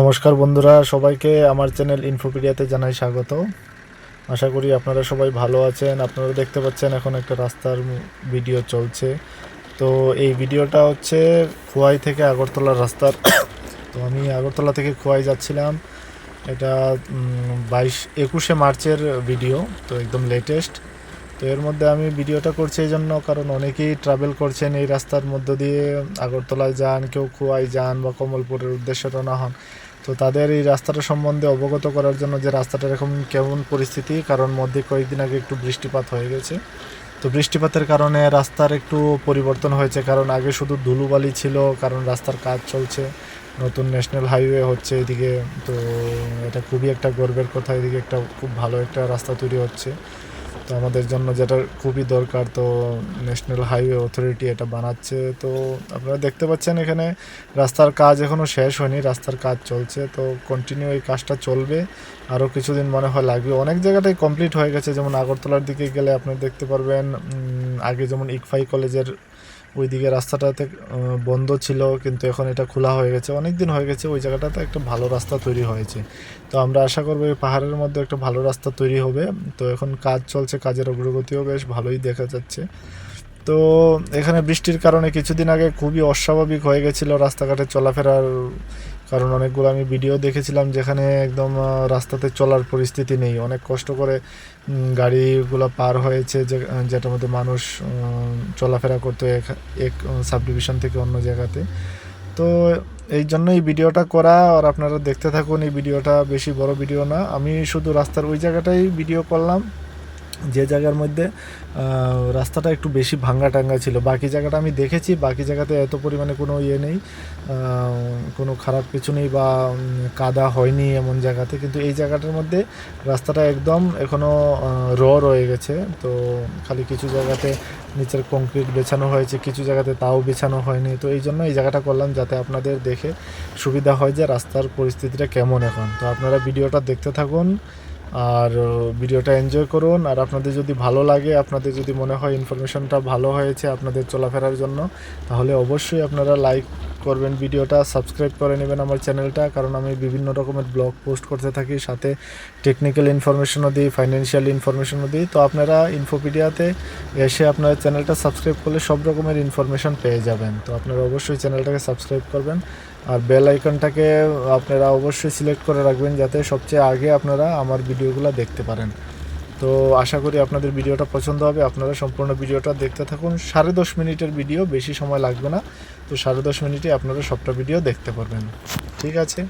নমস্কার বন্ধুরা, সবাইকে আমার চ্যানেল ইনফোপিডিয়াতে জানাই স্বাগত। আশা করি আপনারা সবাই ভালো আছেন। আপনারা দেখতে পাচ্ছেন এখন একটা রাস্তার ভিডিও চলছে। তো এই ভিডিওটা হচ্ছে খোয়াই থেকে আগরতলার রাস্তার। তো আমি আগরতলা থেকে খোয়াই যাচ্ছিলাম। এটা 21শে মার্চের ভিডিও, তো একদম লেটেস্ট। তো এর মধ্যে আমি ভিডিওটা করছি এই জন্য, কারণ অনেকেই ট্রাভেল করছেন এই রাস্তার মধ্য দিয়ে, আগরতলায় যান, কেউ খোয়াই যান বা কমলপুরের উদ্দেশ্যে রওনা হন। তো তাদের এই রাস্তাটা সম্বন্ধে অবগত করার জন্য যে রাস্তাটার এখন কেমন পরিস্থিতি, কারণ মধ্যে কয়েকদিন আগে একটু বৃষ্টিপাত হয়ে গেছে। তো বৃষ্টিপাতের কারণে রাস্তার একটু পরিবর্তন হয়েছে, কারণ আগে শুধু ধুলোবালি ছিল, কারণ রাস্তার কাজ চলছে, নতুন ন্যাশনাল হাইওয়ে হচ্ছে এদিকে। তো এটা খুবই একটা গর্বের কথা, এদিকে একটা খুব ভালো একটা রাস্তা তৈরি হচ্ছে। তো আমাদের জন্য যেটা খুবই দরকার, তো ন্যাশনাল হাইওয়ে অথরিটি এটা বানাচ্ছে। তো আপনারা দেখতে পাচ্ছেন এখানে রাস্তার কাজ এখনও শেষ হয়নি, রাস্তার কাজ চলছে। তো কন্টিনিউ এই কাজটা চলবে, আরও কিছুদিন মনে হয় লাগবে। অনেক জায়গাটাই কমপ্লিট হয়ে গেছে, যেমন আগরতলার দিকে গেলে আপনারা দেখতে পারবেন আগে যেমন ইকফাই কলেজের ওইদিকে রাস্তাটাতে বন্ধ ছিল, কিন্তু এখন এটা খোলা হয়ে গেছে, অনেক দিন হয়ে গেছে। ওই জায়গাটাতে একটা ভালো রাস্তা তৈরি হয়েছে। তো আমরা আশা করবো এই পাহাড়ের মধ্যে একটা ভালো রাস্তা তৈরি হবে। তো এখন কাজ চলছে, কাজের অগ্রগতিও বেশ ভালোই দেখা যাচ্ছে। তো এখানে বৃষ্টির কারণে কিছুদিন আগে খুবই অস্বাভাবিক হয়ে গেছিলো রাস্তাঘাটে চলাফেরার, কারণ অনেকগুলো আমি ভিডিও দেখেছিলাম যেখানে একদম রাস্তাতে চলার পরিস্থিতি নেই, অনেক কষ্ট করে গাড়িগুলো পার হয়েছে, যেটার মধ্যে মানুষ চলাফেরা করতো এক সাব ডিভিশন থেকে অন্য জায়গাতে। তো এই জন্য এই ভিডিওটা করা, আর আপনারা দেখতে থাকুন। এই ভিডিওটা বেশি বড় ভিডিও না, আমি শুধু রাস্তার ওই জায়গাটাই ভিডিও করলাম যে জায়গার মধ্যে রাস্তাটা একটু বেশি ভাঙ্গা টাঙ্গা ছিল। বাকি জায়গাটা আমি দেখেছি, বাকি জায়গাতে এত পরিমাণে কোনো ইয়ে নেই, কোনো খারাপ কিছু নেই বা কাদা হয়নি এমন জায়গাতে। কিন্তু এই জায়গাটার মধ্যে রাস্তাটা একদম এখনও রয়ে গেছে। তো খালি কিছু জায়গাতে নিচের কংক্রিট বেছানো হয়েছে, কিছু জায়গাতে তাও বেছানো হয়নি। তো এই জন্য এই জায়গাটা করলাম, যাতে আপনাদের দেখে সুবিধা হয় যে রাস্তার পরিস্থিতিটা কেমন এখন। তো আপনারা ভিডিওটা দেখতে থাকুন আর ভিডিওটা এনজয় করুন। আর আপনাদের যদি ভালো লাগে, আপনাদের যদি মনে হয় ইনফরমেশনটা ভালো হয়েছে আপনাদের চলাফেরার জন্য, তাহলে অবশ্যই আপনারা লাইক করবেন, ভিডিওটা সাবস্ক্রাইব করে নেবেন আমার চ্যানেলটা, কারণ আমি বিভিন্ন রকমের ব্লগ পোস্ট করতে থাকি, সাথে টেকনিক্যাল ইনফরমেশনও দিই, ফাইন্যান্সিয়াল ইনফরমেশনও দিই। তো আপনারা ইনফোপিডিয়াতে এসে আপনারা চ্যানেলটা সাবস্ক্রাইব করলে সব রকমের ইনফরমেশন পেয়ে যাবেন। তো আপনারা অবশ্যই চ্যানেলটাকে সাবস্ক্রাইব করবেন, আর বেল আইকনটাকে আপনারা অবশ্যই সিলেক্ট করে রাখবেন, যাতে সবচেয়ে আগে আপনারা আমার ভিডিওগুলো দেখতে পারেন। তো আশা করি আপনাদের ভিডিওটা পছন্দ হবে। আপনারা সম্পূর্ণ ভিডিওটা দেখতে থাকুন। 10.5 মিনিটের ভিডিও, বেশি সময় লাগবে না। তো 10.5 মিনিটে আপনারা সবটা ভিডিও দেখতে পারবেন। ঠিক আছে।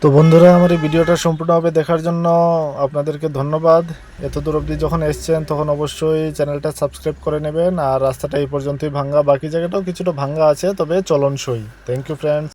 তো বন্ধুরা, আমার এই ভিডিওটা সম্পূর্ণভাবে দেখার জন্য আপনাদেরকে ধন্যবাদ। এত দূর অবধি যখন এসছেন তখন অবশ্যই চ্যানেলটা সাবস্ক্রাইব করে নেবেন। আর রাস্তাটা এই পর্যন্তই ভাঙ্গা, বাকি জায়গাটাও কিছুটা ভাঙ্গা আছে, তবে চলনসই। Thank you friends.